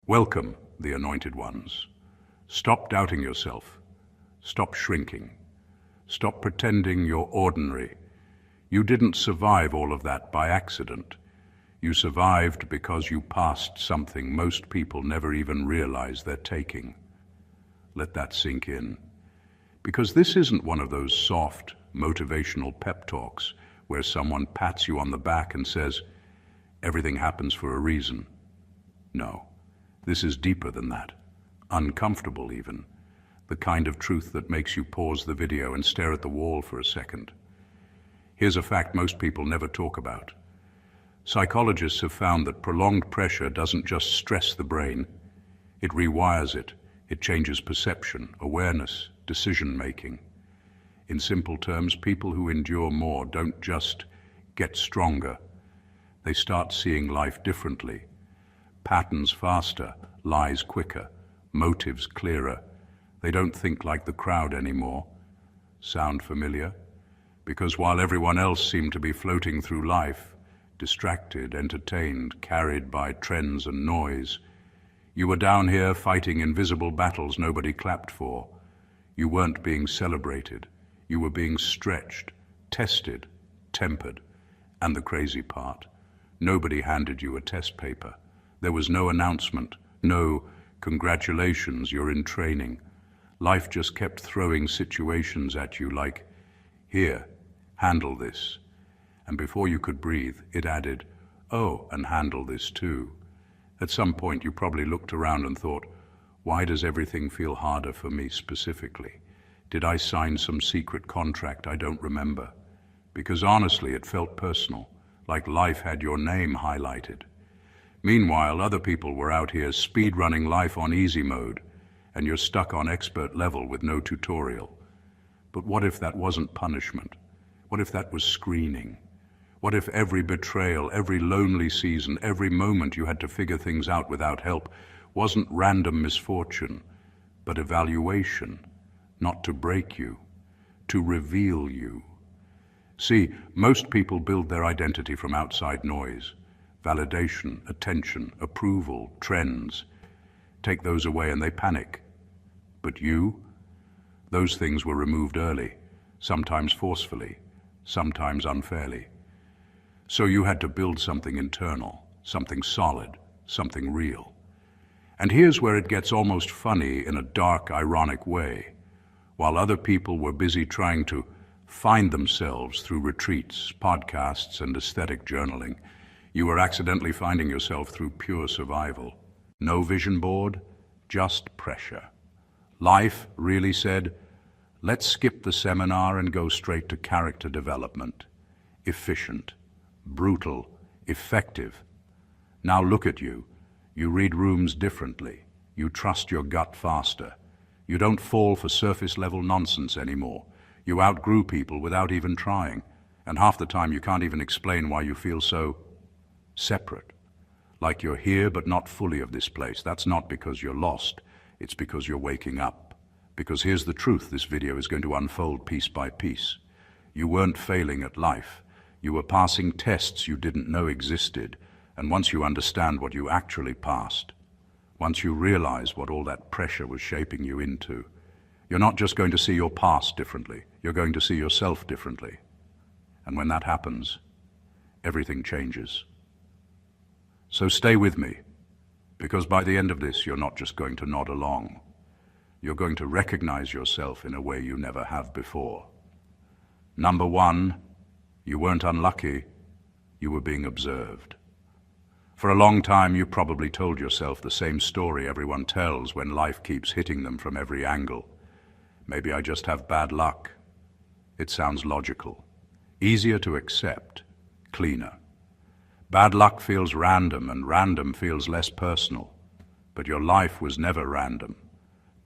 Welcome, the anointed ones. Stop doubting yourself. Stop shrinking. Stop pretending you're ordinary. You didn't survive all of that by accident. You survived because you passed something most people never even realize they're taking. Let that sink in. Because this isn't one of those soft, motivational pep talks where someone pats you on the back and says, "Everything happens for a reason." No, this is deeper than that. Uncomfortable even. The kind of truth that makes you pause the video and stare at the wall for a second. Here's a fact most people never talk about. Psychologists have found that prolonged pressure doesn't just stress the brain, it rewires it. It changes perception, awareness, decision-making. In simple terms, people who endure more don't just get stronger. They start seeing life differently. Patterns faster, lies quicker, motives clearer. They don't think like the crowd anymore. Sound familiar? Because while everyone else seemed to be floating through life, distracted, entertained, carried by trends and noise, you were down here fighting invisible battles nobody clapped for. You weren't being celebrated. You were being stretched, tested, tempered. And the crazy part, nobody handed you a test paper. There was no announcement, no "congratulations, you're in training." Life just kept throwing situations at you like, "Here, handle this." And before you could breathe, it added, "Oh, and handle this too." At some point you probably looked around and thought, why does everything feel harder for me specifically? Did I sign some secret contract I don't remember? Because honestly, it felt personal, like life had your name highlighted. Meanwhile, other people were out here speed-running life on easy mode, and you're stuck on expert level with no tutorial. But what if that wasn't punishment? What if that was screening? What if every betrayal, every lonely season, every moment you had to figure things out without help wasn't random misfortune, but evaluation, not to break you, to reveal you? See, most people build their identity from outside noise, validation, attention, approval, trends. Take those away and they panic. But you? Those things were removed early, sometimes forcefully, sometimes unfairly. So you had to build something internal, something solid, something real. And here's where it gets almost funny in a dark, ironic way. While other people were busy trying to find themselves through retreats, podcasts, and aesthetic journaling, you were accidentally finding yourself through pure survival. No vision board, just pressure. Life really said, let's skip the seminar and go straight to character development. Efficient, brutal, effective. Now look at you. You read rooms differently. You trust your gut faster. You don't fall for surface-level nonsense anymore. You outgrew people without even trying. And half the time you can't even explain why you feel so separate. Like you're here but not fully of this place. That's not because you're lost. It's because you're waking up. Because here's the truth this video is going to unfold piece by piece. You weren't failing at life. You were passing tests you didn't know existed, and once you understand what you actually passed, once you realize what all that pressure was shaping you into, you're not just going to see your past differently, you're going to see yourself differently. And when that happens, everything changes. So stay with me, because by the end of this, you're not just going to nod along. You're going to recognize yourself in a way you never have before. Number one, you weren't unlucky, you were being observed. For a long time, you probably told yourself the same story everyone tells when life keeps hitting them from every angle. Maybe I just have bad luck. It sounds logical. Easier to accept, cleaner. Bad luck feels random, and random feels less personal. But your life was never random.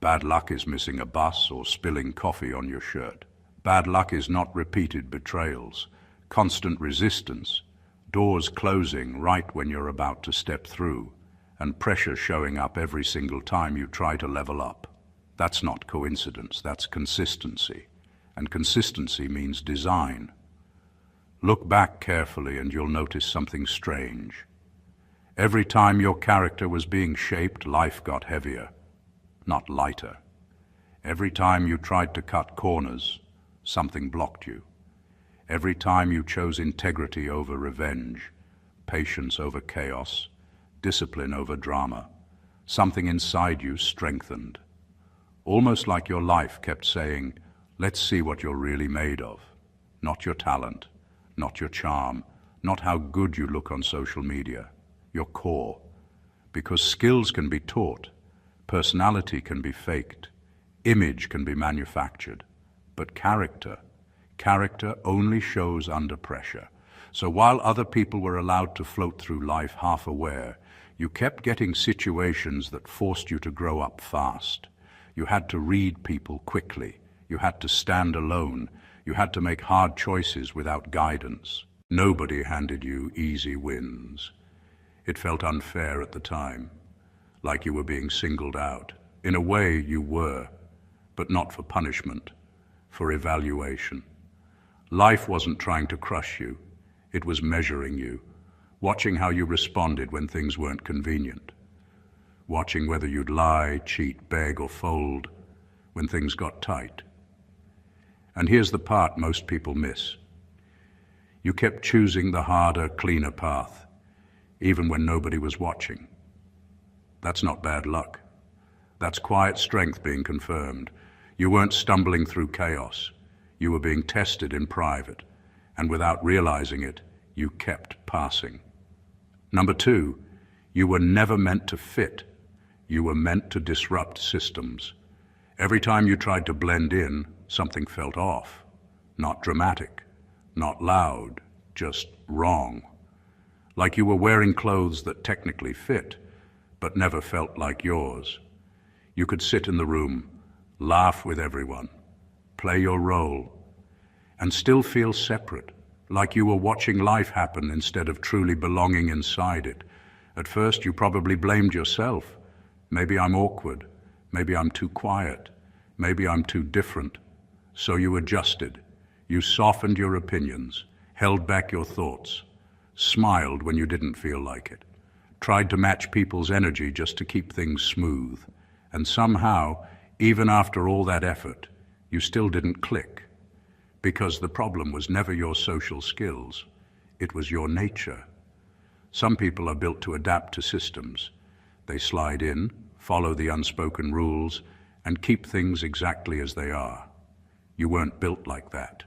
Bad luck is missing a bus or spilling coffee on your shirt. Bad luck is not repeated betrayals, constant resistance, doors closing right when you're about to step through, and pressure showing up every single time you try to level up. That's not coincidence, that's consistency. And consistency means design. Look back carefully and you'll notice something strange. Every time your character was being shaped, life got heavier, not lighter. Every time you tried to cut corners, something blocked you. Every time you chose integrity over revenge, patience over chaos, discipline over drama, something inside you strengthened. Almost like your life kept saying, let's see what you're really made of. Not your talent, not your charm, not how good you look on social media, your core. Because skills can be taught, personality can be faked, image can be manufactured, but character only shows under pressure. So while other people were allowed to float through life half aware, you kept getting situations that forced you to grow up fast. You had to read people quickly. You had to stand alone. You had to make hard choices without guidance. Nobody handed you easy wins. It felt unfair at the time, like you were being singled out. In a way, you were, but not for punishment, for evaluation. Life wasn't trying to crush you. It was measuring you, watching how you responded when things weren't convenient, watching whether you'd lie, cheat, beg, or fold when things got tight. And here's the part most people miss. You kept choosing the harder, cleaner path, even when nobody was watching. That's not bad luck. That's quiet strength being confirmed. You weren't stumbling through chaos. You were being tested in private, and without realizing it, you kept passing. Number 2, you were never meant to fit. You were meant to disrupt systems. Every time you tried to blend in, something felt off. Not dramatic, not loud, just wrong. Like you were wearing clothes that technically fit, but never felt like yours. You could sit in the room, laugh with everyone, play your role, and still feel separate, like you were watching life happen instead of truly belonging inside it. At first, you probably blamed yourself. Maybe I'm awkward. Maybe I'm too quiet. Maybe I'm too different. So you adjusted. You softened your opinions, held back your thoughts, smiled when you didn't feel like it, tried to match people's energy just to keep things smooth. And somehow, even after all that effort, you still didn't click. Because the problem was never your social skills. It was your nature. Some people are built to adapt to systems. They slide in, follow the unspoken rules, and keep things exactly as they are. You weren't built like that.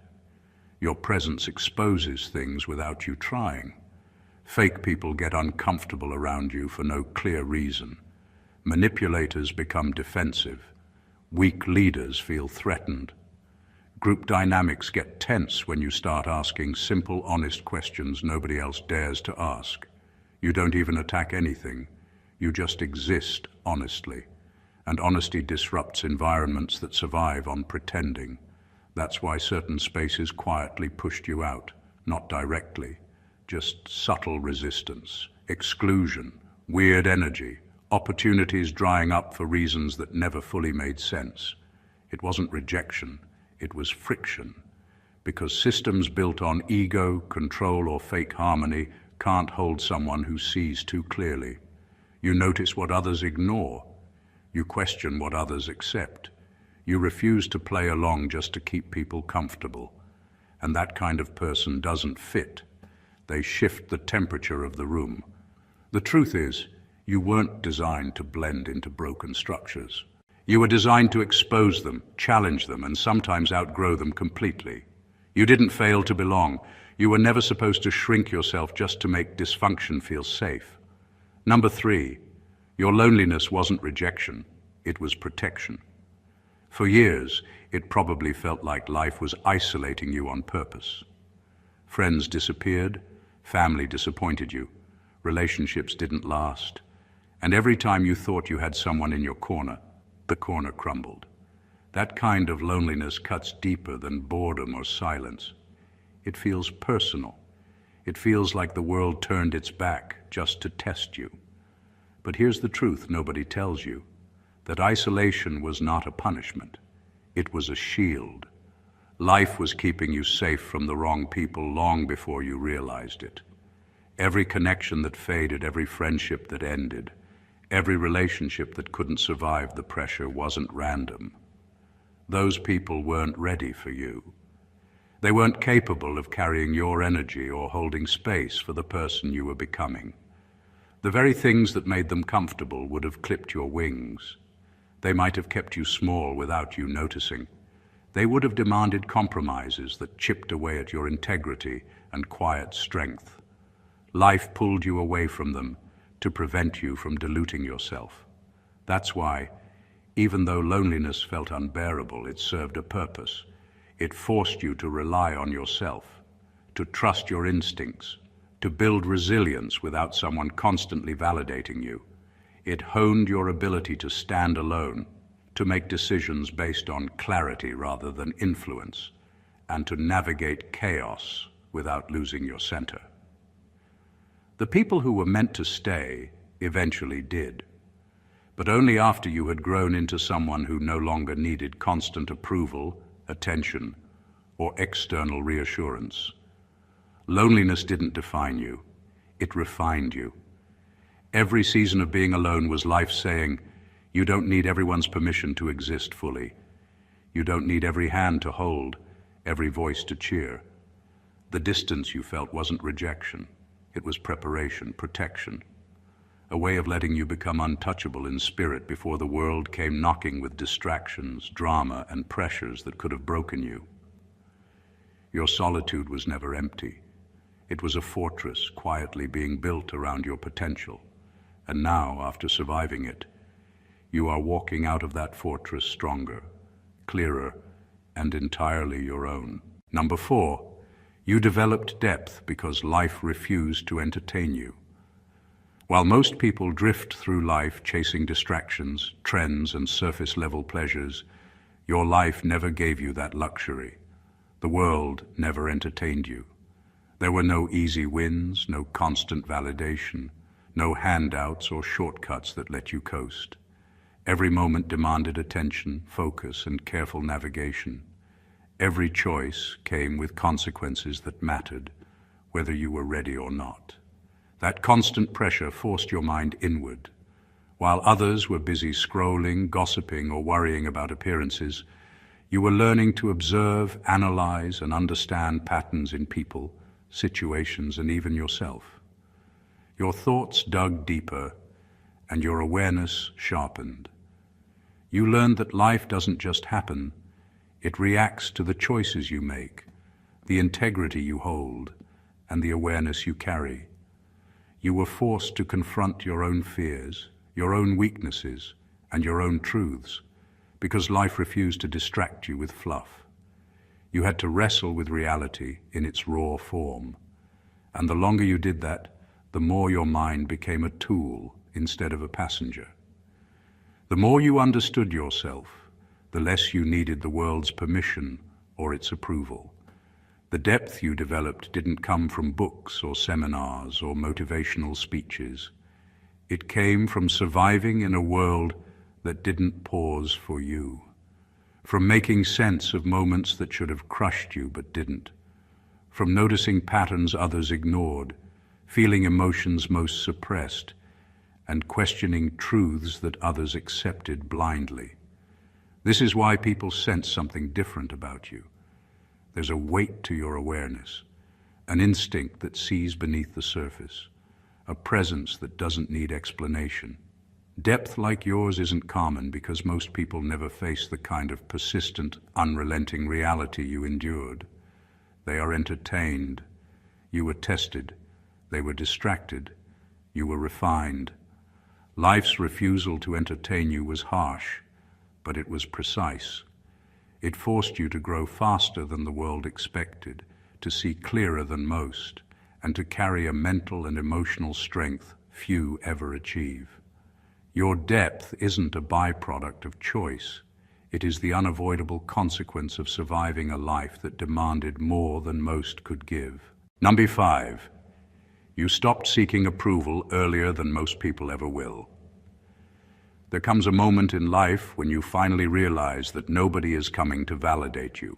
Your presence exposes things without you trying. Fake people get uncomfortable around you for no clear reason. Manipulators become defensive. Weak leaders feel threatened. Group dynamics get tense when you start asking simple, honest questions nobody else dares to ask. You don't even attack anything. You just exist honestly. And honesty disrupts environments that survive on pretending. That's why certain spaces quietly pushed you out, not directly. Just subtle resistance, exclusion, weird energy, opportunities drying up for reasons that never fully made sense. It wasn't rejection, it was friction. Because systems built on ego, control, or fake harmony can't hold someone who sees too clearly. You notice what others ignore. You question what others accept. You refuse to play along just to keep people comfortable. And that kind of person doesn't fit. They shift the temperature of the room. The truth is, you weren't designed to blend into broken structures. You were designed to expose them, challenge them, and sometimes outgrow them completely. You didn't fail to belong. You were never supposed to shrink yourself just to make dysfunction feel safe. Number 3, your loneliness wasn't rejection, it was protection. For years, it probably felt like life was isolating you on purpose. Friends disappeared, family disappointed you, relationships didn't last, and every time you thought you had someone in your corner, the corner crumbled. That kind of loneliness cuts deeper than boredom or silence. It feels personal. It feels like the world turned its back just to test you. But here's the truth nobody tells you, that isolation was not a punishment. It was a shield. Life was keeping you safe from the wrong people long before you realized it. Every connection that faded, every friendship that ended, every relationship that couldn't survive the pressure wasn't random. Those people weren't ready for you. They weren't capable of carrying your energy or holding space for the person you were becoming. The very things that made them comfortable would have clipped your wings. They might have kept you small without you noticing. They would have demanded compromises that chipped away at your integrity and quiet strength. Life pulled you away from them to prevent you from diluting yourself. That's why, even though loneliness felt unbearable, it served a purpose. It forced you to rely on yourself, to trust your instincts, to build resilience without someone constantly validating you. It honed your ability to stand alone, to make decisions based on clarity rather than influence, and to navigate chaos without losing your center. The people who were meant to stay eventually did, but only after you had grown into someone who no longer needed constant approval, attention, or external reassurance. Loneliness didn't define you, it refined you. Every season of being alone was life saying, you don't need everyone's permission to exist fully. You don't need every hand to hold, every voice to cheer. The distance you felt wasn't rejection. It was preparation, protection, a way of letting you become untouchable in spirit before the world came knocking with distractions, drama, and pressures that could have broken you. Your solitude was never empty. It was a fortress quietly being built around your potential. And now, after surviving it, you are walking out of that fortress stronger, clearer, and entirely your own. Number 4. You developed depth because life refused to entertain you. While most people drift through life chasing distractions, trends, and surface-level pleasures, your life never gave you that luxury. The world never entertained you. There were no easy wins, no constant validation, no handouts or shortcuts that let you coast. Every moment demanded attention, focus, and careful navigation. Every choice came with consequences that mattered, whether you were ready or not. That constant pressure forced your mind inward. While others were busy scrolling, gossiping, or worrying about appearances, you were learning to observe, analyze, and understand patterns in people, situations, and even yourself. Your thoughts dug deeper, and your awareness sharpened. You learned that life doesn't just happen, it reacts to the choices you make, the integrity you hold, and the awareness you carry. You were forced to confront your own fears, your own weaknesses, and your own truths, because life refused to distract you with fluff. You had to wrestle with reality in its raw form. And the longer you did that, the more your mind became a tool instead of a passenger. The more you understood yourself, the less you needed the world's permission or its approval. The depth you developed didn't come from books or seminars or motivational speeches. It came from surviving in a world that didn't pause for you, from making sense of moments that should have crushed you but didn't, from noticing patterns others ignored, feeling emotions most suppressed, and questioning truths that others accepted blindly. This is why people sense something different about you. There's a weight to your awareness, an instinct that sees beneath the surface, a presence that doesn't need explanation. Depth like yours isn't common because most people never face the kind of persistent, unrelenting reality you endured. They are entertained. You were tested. They were distracted. You were refined. Life's refusal to entertain you was harsh, but it was precise. It forced you to grow faster than the world expected, to see clearer than most, and to carry a mental and emotional strength few ever achieve. Your depth isn't a byproduct of choice. It is the unavoidable consequence of surviving a life that demanded more than most could give. Number 5. You stopped seeking approval earlier than most people ever will. There comes a moment in life when you finally realize that nobody is coming to validate you,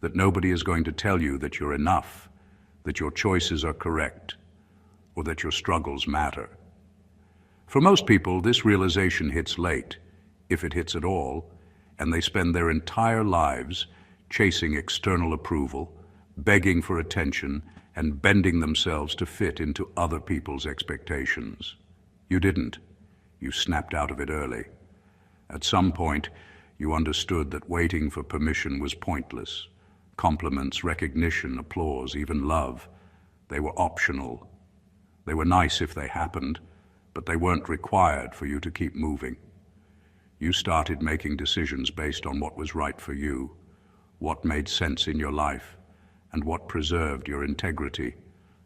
that nobody is going to tell you that you're enough, that your choices are correct. or that your struggles matter. For most people, this realization hits late, if it hits at all, and they spend their entire lives chasing external approval, begging for attention, and bending themselves to fit into other people's expectations. You didn't. You snapped out of it early. At some point, you understood that waiting for permission was pointless. Compliments, recognition, applause, even love, they were optional. They were nice if they happened, but they weren't required for you to keep moving. You started making decisions based on what was right for you, what made sense in your life, and what preserved your integrity,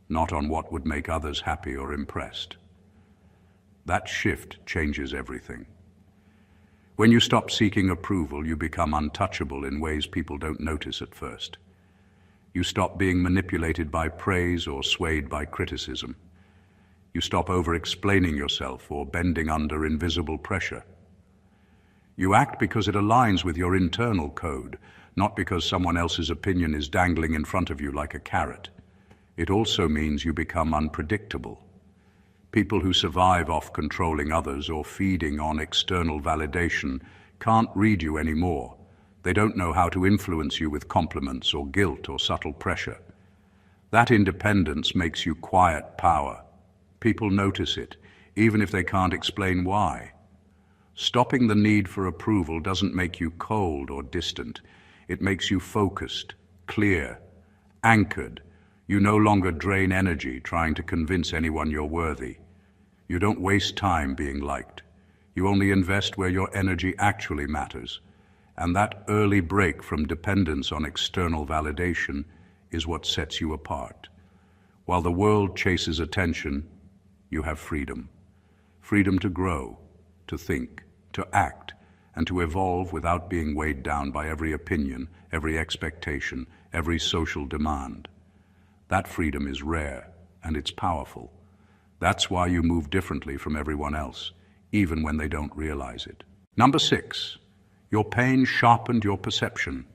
not on what would make others happy or impressed. That shift changes everything. When you stop seeking approval, you become untouchable in ways people don't notice at first. You stop being manipulated by praise or swayed by criticism. You stop over-explaining yourself or bending under invisible pressure. You act because it aligns with your internal code, not because someone else's opinion is dangling in front of you like a carrot. It also means you become unpredictable. People who survive off controlling others or feeding on external validation can't read you anymore. They don't know how to influence you with compliments or guilt or subtle pressure. That independence makes you quiet power. People notice it, even if they can't explain why. Stopping the need for approval doesn't make you cold or distant. It makes you focused, clear, anchored. You no longer drain energy trying to convince anyone you're worthy. You don't waste time being liked. You only invest where your energy actually matters. And that early break from dependence on external validation is what sets you apart. While the world chases attention, you have freedom. Freedom to grow, to think, to act, and to evolve without being weighed down by every opinion, every expectation, every social demand. That freedom is rare, and it's powerful. That's why you move differently from everyone else, even when they don't realize it. Number 6, your pain sharpened your perception.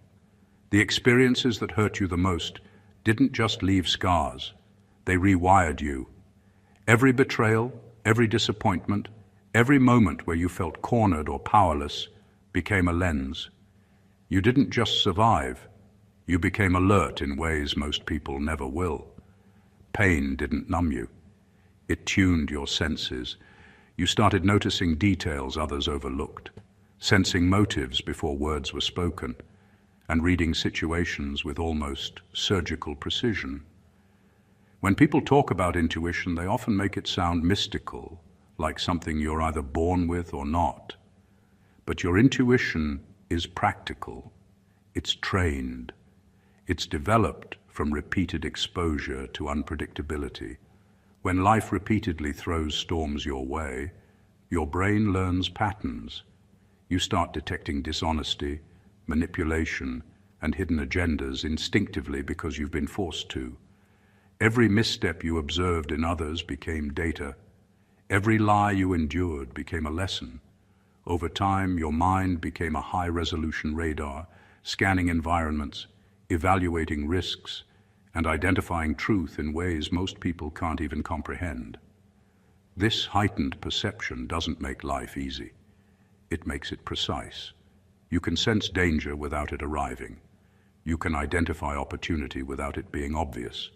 The experiences that hurt you the most didn't just leave scars, they rewired you. Every betrayal, every disappointment, every moment where you felt cornered or powerless became a lens. You didn't just survive, you became alert in ways most people never will. Pain didn't numb you. It tuned your senses. You started noticing details others overlooked, sensing motives before words were spoken, and reading situations with almost surgical precision. When people talk about intuition, they often make it sound mystical, like something you're either born with or not. But your intuition is practical. It's trained. It's developed from repeated exposure to unpredictability. When life repeatedly throws storms your way, your brain learns patterns. You start detecting dishonesty, manipulation, and hidden agendas instinctively because you've been forced to. Every misstep you observed in others became data. Every lie you endured became a lesson. Over time, your mind became a high-resolution radar, scanning environments, evaluating risks, and identifying truth in ways most people can't even comprehend. This heightened perception doesn't make life easy. It makes it precise. You can sense danger without it arriving. You can identify opportunity without it being obvious.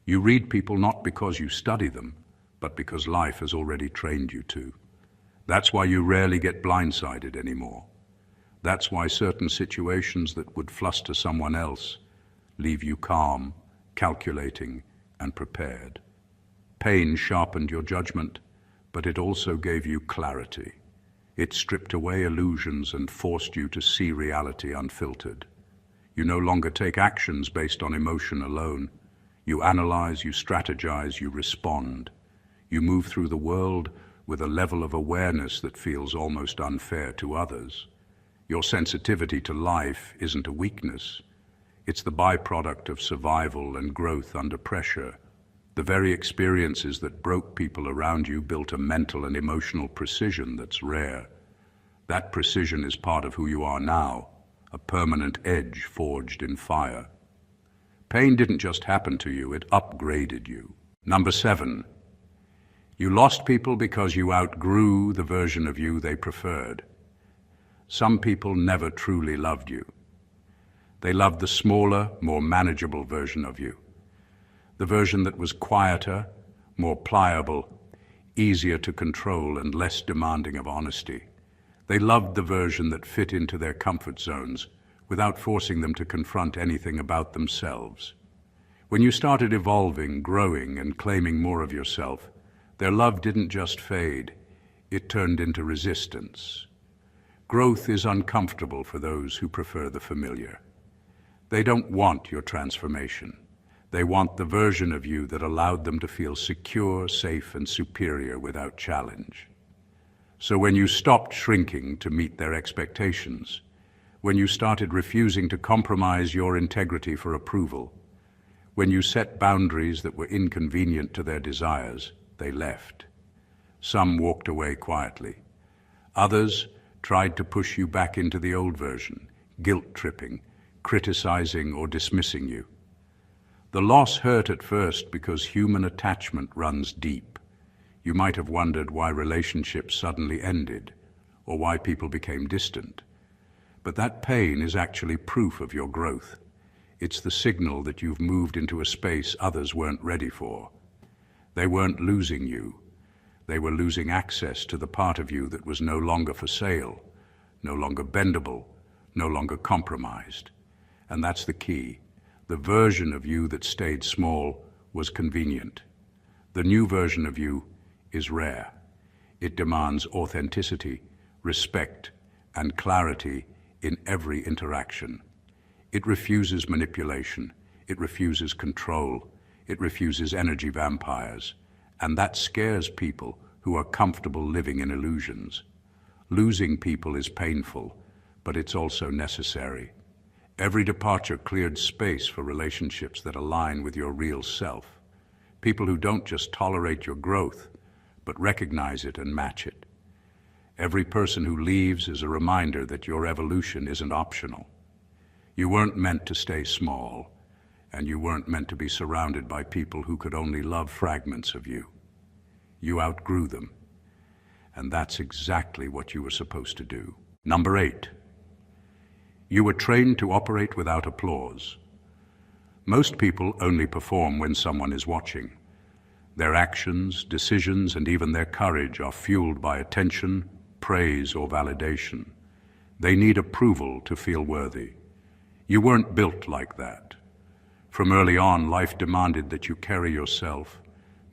You read people not because you study them, but because life has already trained you to. That's why you rarely get blindsided anymore. That's why certain situations that would fluster someone else leave you calm, calculating, and prepared. Pain sharpened your judgment, but it also gave you clarity. It stripped away illusions and forced you to see reality unfiltered. You no longer take actions based on emotion alone. You analyze, you strategize, you respond. You move through the world with a level of awareness that feels almost unfair to others. Your sensitivity to life isn't a weakness. It's the byproduct of survival and growth under pressure. The very experiences that broke people around you built a mental and emotional precision that's rare. That precision is part of who you are now, a permanent edge forged in fire. Pain didn't just happen to you, it upgraded you. Number 7, You lost people because you outgrew the version of you they preferred. Some people never truly loved you. They loved the smaller, more manageable version of you. The version that was quieter, more pliable, easier to control and less demanding of honesty. They loved the version that fit into their comfort zones without forcing them to confront anything about themselves. When you started evolving, growing, and claiming more of yourself, their love didn't just fade, it turned into resistance. Growth is uncomfortable for those who prefer the familiar. They don't want your transformation. They want the version of you that allowed them to feel secure, safe, and superior without challenge. So when you stopped shrinking to meet their expectations, when you started refusing to compromise your integrity for approval, when you set boundaries that were inconvenient to their desires, they left. Some walked away quietly. Others tried to push you back into the old version, guilt-tripping, criticizing or dismissing you. The loss hurt at first because human attachment runs deep. You might have wondered why relationships suddenly ended, or why people became distant. But that pain is actually proof of your growth. It's the signal that you've moved into a space others weren't ready for. They weren't losing you. They were losing access to the part of you that was no longer for sale, no longer bendable, no longer compromised. And that's the key. The version of you that stayed small was convenient. The new version of you is rare. It demands authenticity, respect, and clarity in every interaction. It refuses manipulation. It refuses control. It refuses energy vampires. And that scares people who are comfortable living in illusions. Losing people is painful, but it's also necessary. Every departure cleared space for relationships that align with your real self. People who don't just tolerate your growth, but recognize it and match it. Every person who leaves is a reminder that your evolution isn't optional. You weren't meant to stay small, and you weren't meant to be surrounded by people who could only love fragments of you. You outgrew them, and that's exactly what you were supposed to do. Number 8. You were trained to operate without applause. Most people only perform when someone is watching. Their actions, decisions, and even their courage are fueled by attention, praise, or validation. They need approval to feel worthy. You weren't built like that. From early on, life demanded that you carry yourself,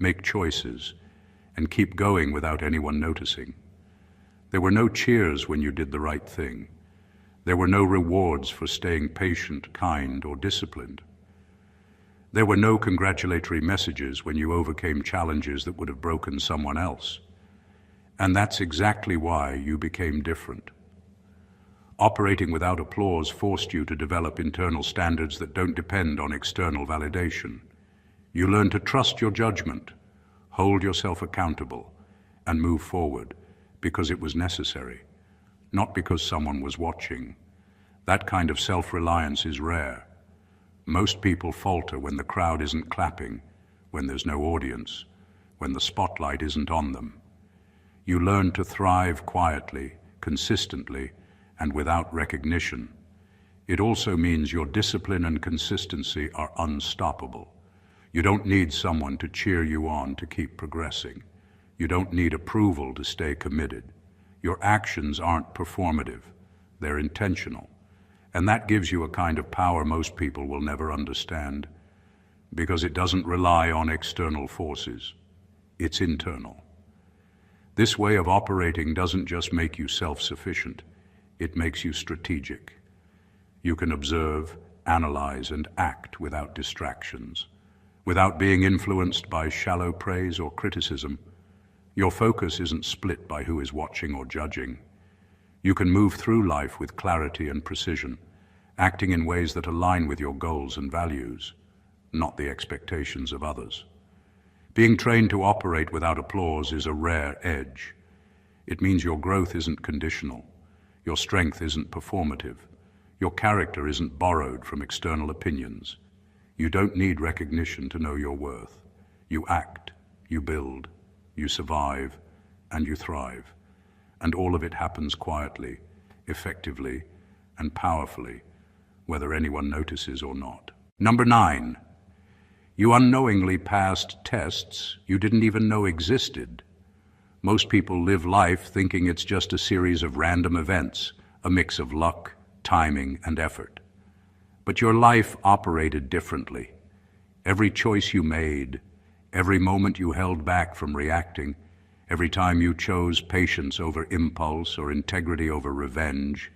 make choices, and keep going without anyone noticing. There were no cheers when you did the right thing. There were no rewards for staying patient, kind, or disciplined. There were no congratulatory messages when you overcame challenges that would have broken someone else. And that's exactly why you became different. Operating without applause forced you to develop internal standards that don't depend on external validation. You learned to trust your judgment, hold yourself accountable, and move forward because it was necessary, not because someone was watching. That kind of self-reliance is rare. Most people falter when the crowd isn't clapping, when there's no audience, when the spotlight isn't on them. You learn to thrive quietly, consistently, and without recognition. It also means your discipline and consistency are unstoppable. You don't need someone to cheer you on to keep progressing. You don't need approval to stay committed. Your actions aren't performative, they're intentional. And that gives you a kind of power most people will never understand, because it doesn't rely on external forces. It's internal. This way of operating doesn't just make you self-sufficient, it makes you strategic. You can observe, analyze, and act without distractions, without being influenced by shallow praise or criticism. Your focus isn't split by who is watching or judging. You can move through life with clarity and precision, acting in ways that align with your goals and values, not the expectations of others. Being trained to operate without applause is a rare edge. It means your growth isn't conditional, your strength isn't performative, your character isn't borrowed from external opinions. You don't need recognition to know your worth. You act, you build, you survive, and you thrive. And all of it happens quietly, effectively, and powerfully, whether anyone notices or not. Number 9, you unknowingly passed tests you didn't even know existed. Most people live life thinking it's just a series of random events, a mix of luck, timing, and effort. But your life operated differently. Every choice you made, every moment you held back from reacting, every time you chose patience over impulse or integrity over revenge,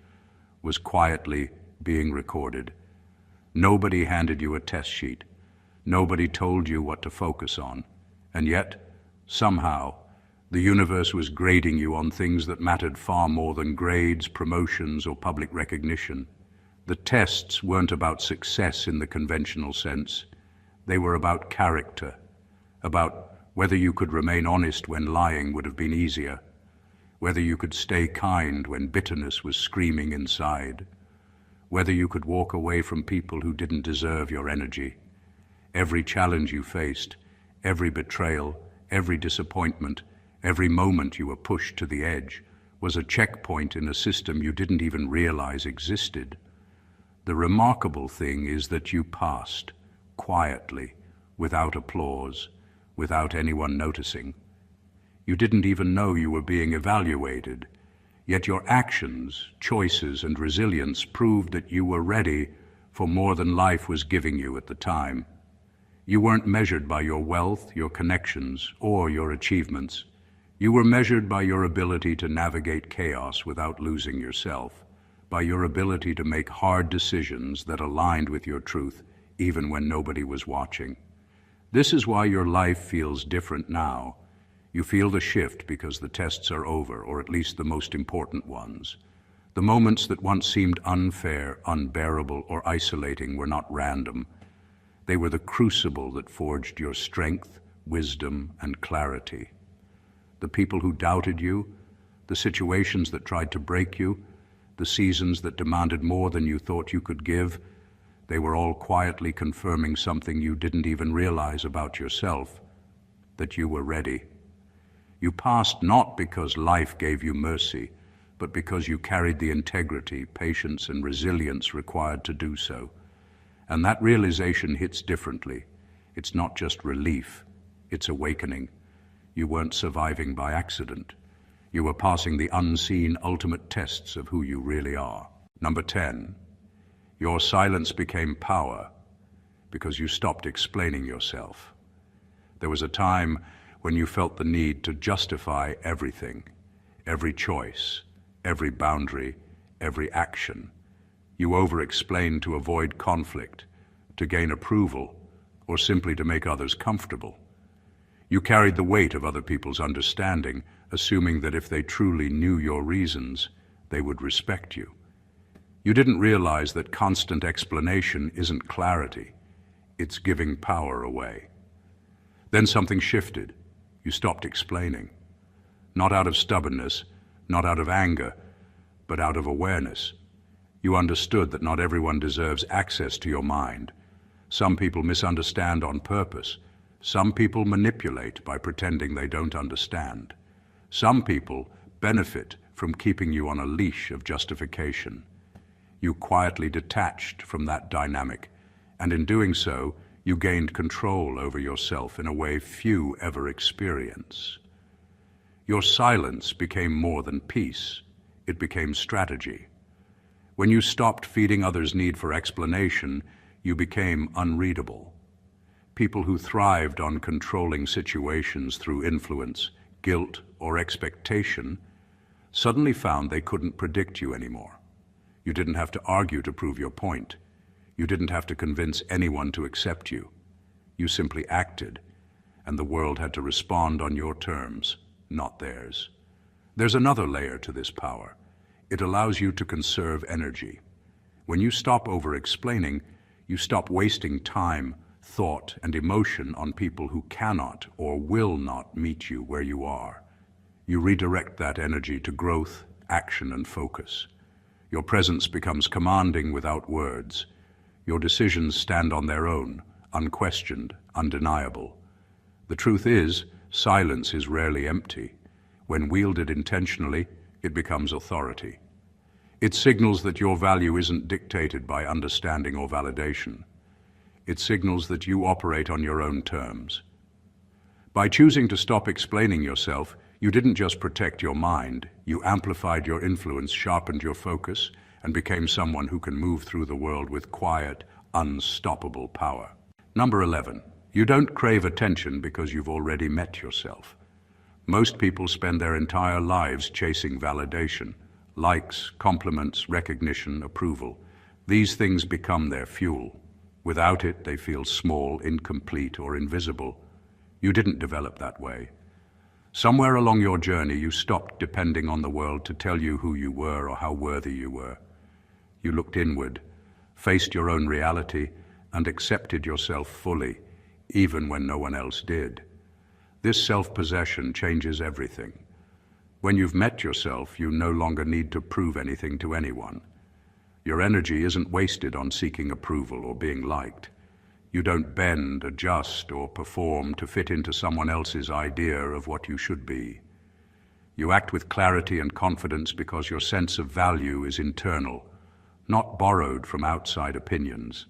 was quietly being recorded. Nobody handed you a test sheet. Nobody told you what to focus on. And yet, somehow, the universe was grading you on things that mattered far more than grades, promotions, or public recognition. The tests weren't about success in the conventional sense. They were about character, about whether you could remain honest when lying would have been easier, whether you could stay kind when bitterness was screaming inside, whether you could walk away from people who didn't deserve your energy. Every challenge you faced, every betrayal, every disappointment, every moment you were pushed to the edge was a checkpoint in a system you didn't even realize existed. The remarkable thing is that you passed, quietly, without applause, without anyone noticing. You didn't even know you were being evaluated, yet your actions, choices, and resilience proved that you were ready for more than life was giving you at the time. You weren't measured by your wealth, your connections, or your achievements. You were measured by your ability to navigate chaos without losing yourself, by your ability to make hard decisions that aligned with your truth, even when nobody was watching. This is why your life feels different now. You feel the shift because the tests are over, or at least the most important ones. The moments that once seemed unfair, unbearable, or isolating were not random. They were the crucible that forged your strength, wisdom, and clarity. The people who doubted you, the situations that tried to break you, the seasons that demanded more than you thought you could give, they were all quietly confirming something you didn't even realize about yourself, that you were ready. You passed not because life gave you mercy, but because you carried the integrity, patience, and resilience required to do so. And that realization hits differently. It's not just relief, it's awakening. You weren't surviving by accident. You were passing the unseen ultimate tests of who you really are. Number 10, your silence became power because you stopped explaining yourself. There was a time when you felt the need to justify everything, every choice, every boundary, every action. You over-explained to avoid conflict, to gain approval, or simply to make others comfortable. You carried the weight of other people's understanding, assuming that if they truly knew your reasons, they would respect you. You didn't realize that constant explanation isn't clarity, it's giving power away. Then something shifted. You stopped explaining. Not out of stubbornness, not out of anger, but out of awareness. You understood that not everyone deserves access to your mind. Some people misunderstand on purpose. Some people manipulate by pretending they don't understand. Some people benefit from keeping you on a leash of justification. You quietly detached from that dynamic, and in doing so, you gained control over yourself in a way few ever experience. Your silence became more than peace. It became strategy. When you stopped feeding others' need for explanation, you became unreadable. People who thrived on controlling situations through influence, guilt, or expectation suddenly found they couldn't predict you anymore. You didn't have to argue to prove your point. You didn't have to convince anyone to accept you. You simply acted, and the world had to respond on your terms, not theirs. There's another layer to this power. It allows you to conserve energy. When you stop over-explaining, you stop wasting time, thought, and emotion on people who cannot or will not meet you where you are. You redirect that energy to growth, action, and focus. Your presence becomes commanding without words. Your decisions stand on their own, unquestioned, undeniable. The truth is, Silence is rarely empty. When wielded intentionally, it becomes authority. It signals that your value isn't dictated by understanding or validation. It signals that you operate on your own terms. By choosing to stop explaining yourself, you didn't just protect your mind, you amplified your influence, sharpened your focus, and became someone who can move through the world with quiet, unstoppable power. Number 11. You don't crave attention because you've already met yourself. Most people spend their entire lives chasing validation, likes, compliments, recognition, approval. These things become their fuel. Without it, they feel small, incomplete, or invisible. You didn't develop that way. Somewhere along your journey, you stopped depending on the world to tell you who you were or how worthy you were. You looked inward, faced your own reality, and accepted yourself fully, even when no one else did. This self-possession changes everything. When you've met yourself, you no longer need to prove anything to anyone. Your energy isn't wasted on seeking approval or being liked. You don't bend, adjust, or perform to fit into someone else's idea of what you should be. You act with clarity and confidence because your sense of value is internal, not borrowed from outside opinions.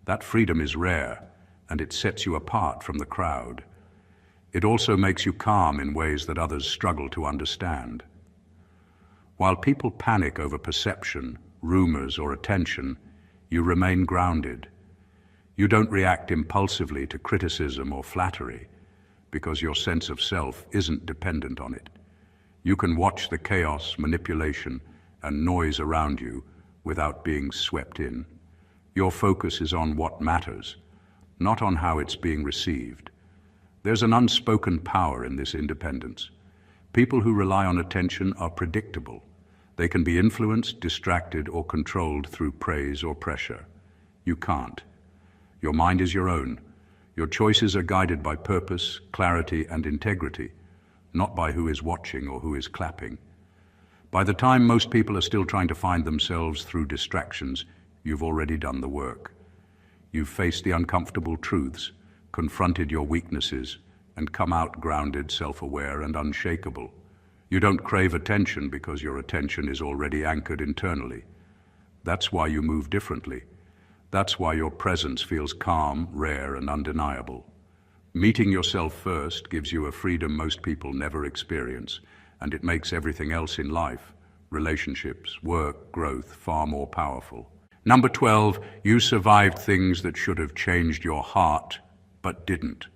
That freedom is rare, and it sets you apart from the crowd. It also makes you calm in ways that others struggle to understand. While people panic over perception, rumors, or attention, you remain grounded. You don't react impulsively to criticism or flattery because your sense of self isn't dependent on it. You can watch the chaos, manipulation, and noise around you without being swept in. Your focus is on what matters, not on how it's being received. There's an unspoken power in this independence. People who rely on attention are predictable. They can be influenced, distracted, or controlled through praise or pressure. You can't. Your mind is your own. Your choices are guided by purpose, clarity, and integrity, not by who is watching or who is clapping. By the time most people are still trying to find themselves through distractions, you've already done the work. You've faced the uncomfortable truths, confronted your weaknesses, and come out grounded, self-aware, and unshakable. You don't crave attention because your attention is already anchored internally. That's why you move differently. That's why your presence feels calm, rare, and undeniable. Meeting yourself first gives you a freedom most people never experience, and it makes everything else in life, relationships, work, growth, far more powerful. Number 12, you survived things that should have changed your heart, but didn't.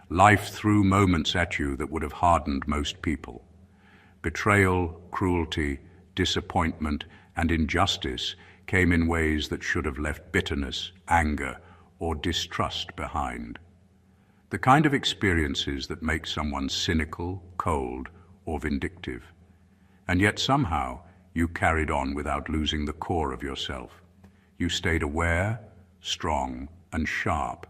Life threw moments at you that would have hardened most people. Betrayal, cruelty, disappointment, and injustice came in ways that should have left bitterness, anger, or distrust behind. The kind of experiences that make someone cynical, cold, or vindictive. And yet somehow you carried on without losing the core of yourself. You stayed aware, strong, and sharp,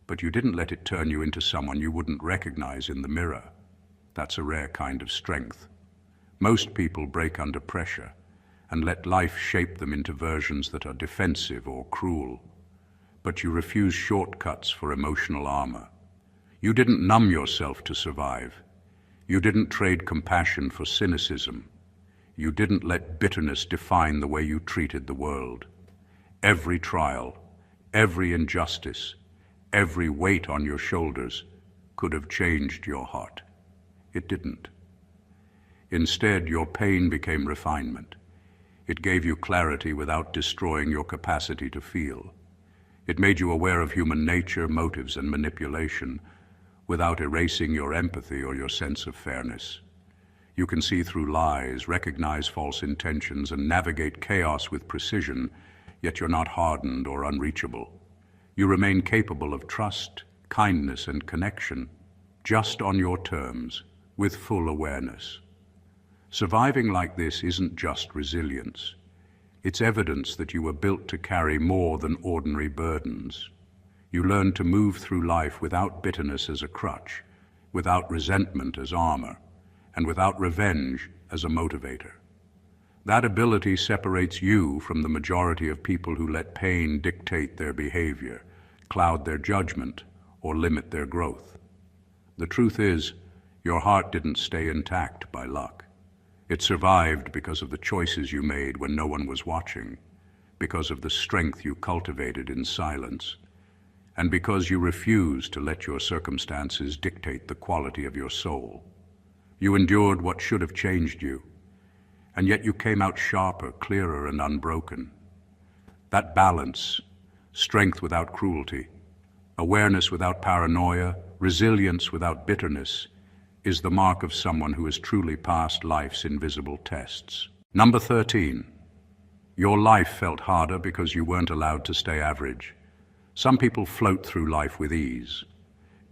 but you didn't let it turn you into someone you wouldn't recognize in the mirror. That's a rare kind of strength. Most people break under pressure and let life shape them into versions that are defensive or cruel. But you refuse shortcuts for emotional armor. You didn't numb yourself to survive. You didn't trade compassion for cynicism. You didn't let bitterness define the way you treated the world. Every trial, every injustice, every weight on your shoulders could have changed your heart. It didn't. Instead, your pain became refinement. It gave you clarity without destroying your capacity to feel. It made you aware of human nature, motives, and manipulation without erasing your empathy or your sense of fairness. You can see through lies, recognize false intentions, and navigate chaos with precision, yet you're not hardened or unreachable. You remain capable of trust, kindness, and connection, just on your terms, with full awareness. Surviving like this isn't just resilience. It's evidence that you were built to carry more than ordinary burdens. You learn to move through life without bitterness as a crutch, without resentment as armor, and without revenge as a motivator. That ability separates you from the majority of people who let pain dictate their behavior, cloud their judgment, or limit their growth. The truth is, your heart didn't stay intact by luck. It survived because of the choices you made when no one was watching, because of the strength you cultivated in silence, and because you refused to let your circumstances dictate the quality of your soul. You endured what should have changed you, and yet you came out sharper, clearer, and unbroken. That balance, strength without cruelty, awareness without paranoia, resilience without bitterness, is the mark of someone who has truly passed life's invisible tests. Number 13. Your life felt harder because you weren't allowed to stay average. Some people float through life with ease.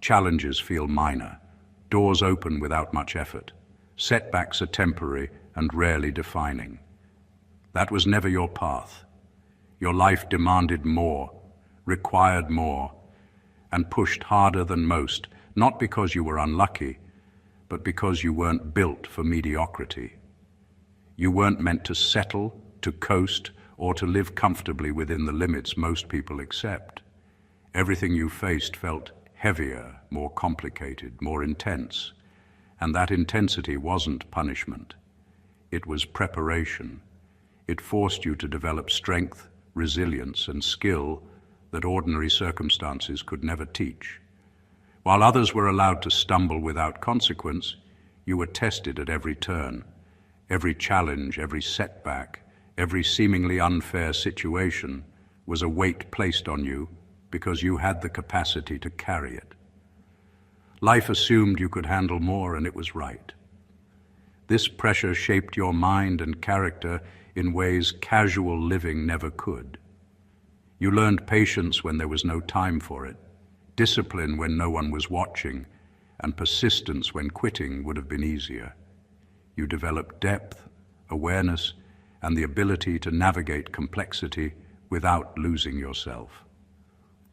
Challenges feel minor. Doors open without much effort. Setbacks are temporary and rarely defining. That was never your path. Your life demanded more, required more, and pushed harder than most, not because you were unlucky, but because you weren't built for mediocrity. You weren't meant to settle, to coast, or to live comfortably within the limits most people accept. Everything you faced felt heavier, more complicated, more intense, and that intensity wasn't punishment. It was preparation. It forced you to develop strength, resilience, and skill that ordinary circumstances could never teach. While others were allowed to stumble without consequence, you were tested at every turn. Every challenge, every setback, every seemingly unfair situation was a weight placed on you because you had the capacity to carry it. Life assumed you could handle more, and it was right. This pressure shaped your mind and character in ways casual living never could. You learned patience when there was no time for it, discipline when no one was watching, and persistence when quitting would have been easier. You developed depth, awareness, and the ability to navigate complexity without losing yourself.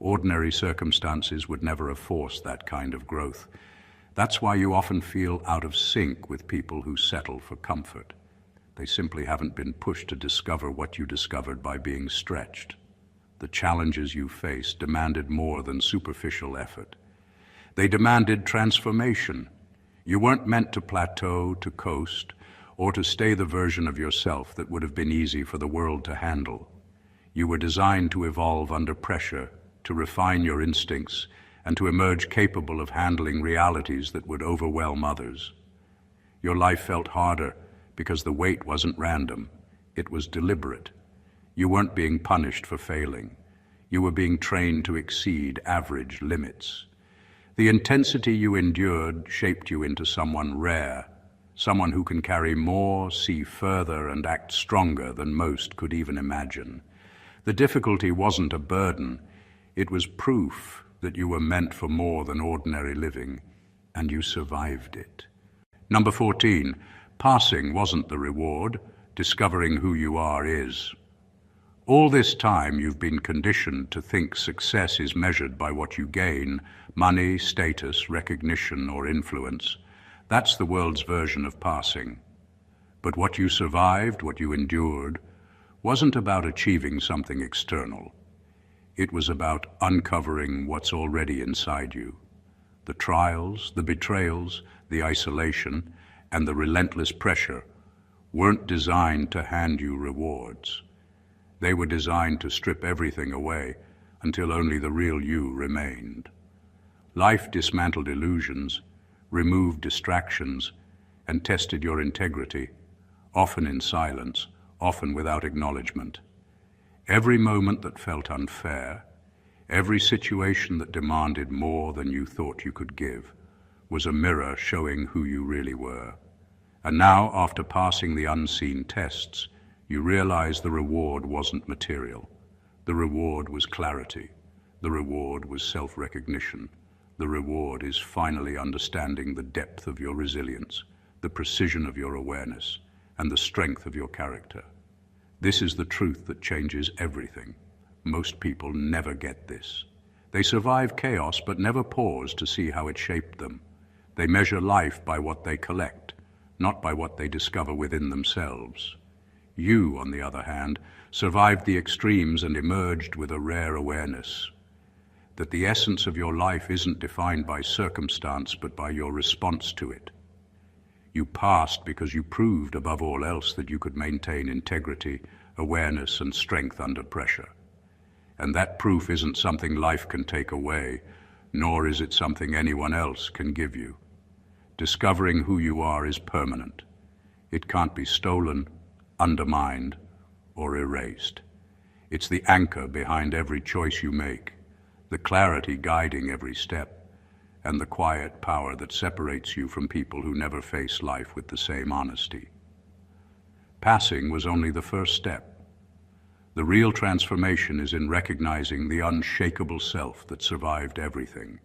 Ordinary circumstances would never have forced that kind of growth. That's why you often feel out of sync with people who settle for comfort. They simply haven't been pushed to discover what you discovered by being stretched. The challenges you faced demanded more than superficial effort. They demanded transformation. You weren't meant to plateau, to coast, or to stay the version of yourself that would have been easy for the world to handle. You were designed to evolve under pressure, to refine your instincts, and to emerge capable of handling realities that would overwhelm others. Your life felt harder because the weight wasn't random. It was deliberate. You weren't being punished for failing. You were being trained to exceed average limits. The intensity you endured shaped you into someone rare, someone who can carry more, see further, and act stronger than most could even imagine. The difficulty wasn't a burden. It was proof that you were meant for more than ordinary living, and you survived it. Number 14, passing wasn't the reward. Discovering who you are is. All this time you've been conditioned to think success is measured by what you gain, money, status, recognition, or influence. That's the world's version of passing. But what you survived, what you endured, wasn't about achieving something external. It was about uncovering what's already inside you. The trials, the betrayals, the isolation, and the relentless pressure weren't designed to hand you rewards. They were designed to strip everything away until only the real you remained. Life dismantled illusions, removed distractions, and tested your integrity, often in silence, often without acknowledgement. Every moment that felt unfair, every situation that demanded more than you thought you could give, was a mirror showing who you really were. And now, after passing the unseen tests, you realize the reward wasn't material. The reward was clarity. The reward was self-recognition. The reward is finally understanding the depth of your resilience, the precision of your awareness, and the strength of your character. This is the truth that changes everything. Most people never get this. They survive chaos but never pause to see how it shaped them. They measure life by what they collect, not by what they discover within themselves. You, on the other hand, survived the extremes and emerged with a rare awareness. that the essence of your life isn't defined by circumstance but by your response to it. You passed because you proved above all else that you could maintain integrity, awareness, and strength under pressure. And that proof isn't something life can take away, nor is it something anyone else can give you. Discovering who you are is permanent. It can't be stolen, undermined, or erased. It's the anchor behind every choice you make, the clarity guiding every step, and the quiet power that separates you from people who never face life with the same honesty. Passing was only the first step. The real transformation is in recognizing the unshakable self that survived everything.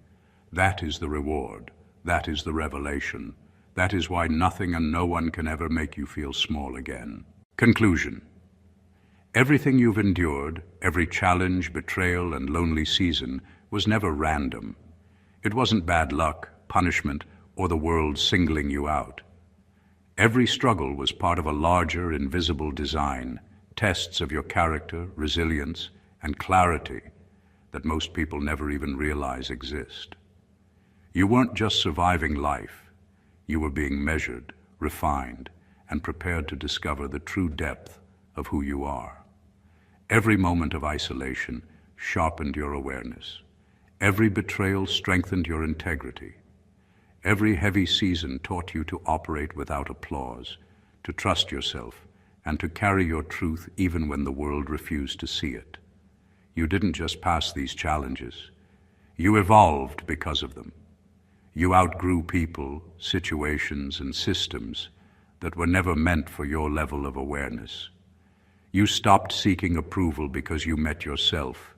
That is the reward. That is the revelation. That is why nothing and no one can ever make you feel small again. Conclusion. Everything you've endured, every challenge, betrayal, and lonely season was never random. It wasn't bad luck, punishment, or the world singling you out. Every struggle was part of a larger, invisible design, tests of your character, resilience, and clarity that most people never even realize exist. You weren't just surviving life. You were being measured, refined, and prepared to discover the true depth of who you are. Every moment of isolation sharpened your awareness. Every betrayal strengthened your integrity. Every heavy season taught you to operate without applause, to trust yourself, and to carry your truth even when the world refused to see it. You didn't just pass these challenges. You evolved because of them. You outgrew people, situations, and systems that were never meant for your level of awareness. You stopped seeking approval because you met yourself,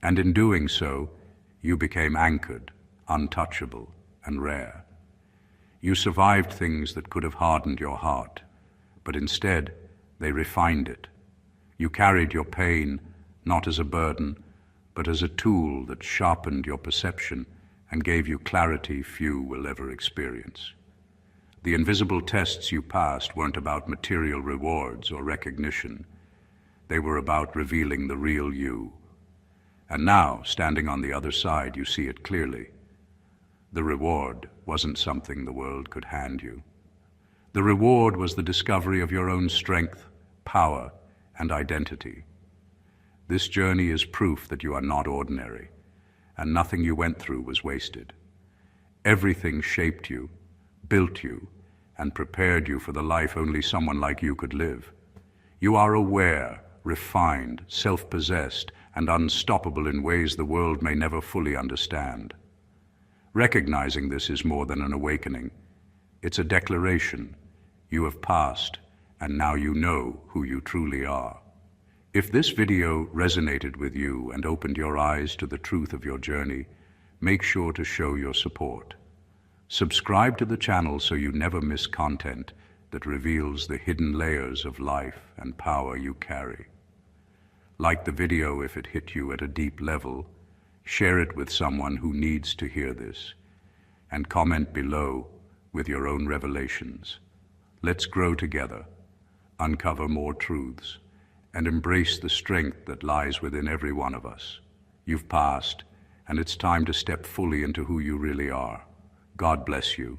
and in doing so, you became anchored, untouchable, and rare. You survived things that could have hardened your heart, but instead, they refined it. You carried your pain not as a burden, but as a tool that sharpened your perception and gave you clarity few will ever experience. The invisible tests you passed weren't about material rewards or recognition. They were about revealing the real you. And now, standing on the other side, you see it clearly. The reward wasn't something the world could hand you. The reward was the discovery of your own strength, power, and identity. This journey is proof that you are not ordinary, and nothing you went through was wasted. Everything shaped you, built you, and prepared you for the life only someone like you could live. You are aware, refined, self-possessed, and unstoppable in ways the world may never fully understand. Recognizing this is more than an awakening. It's a declaration. You have passed, and now you know who you truly are. If this video resonated with you and opened your eyes to the truth of your journey, make sure to show your support. Subscribe to the channel so you never miss content that reveals the hidden layers of life and power you carry. Like the video if it hit you at a deep level, share it with someone who needs to hear this, and comment below with your own revelations. Let's grow together, uncover more truths, and embrace the strength that lies within every one of us. You've passed, and it's time to step fully into who you really are. God bless you.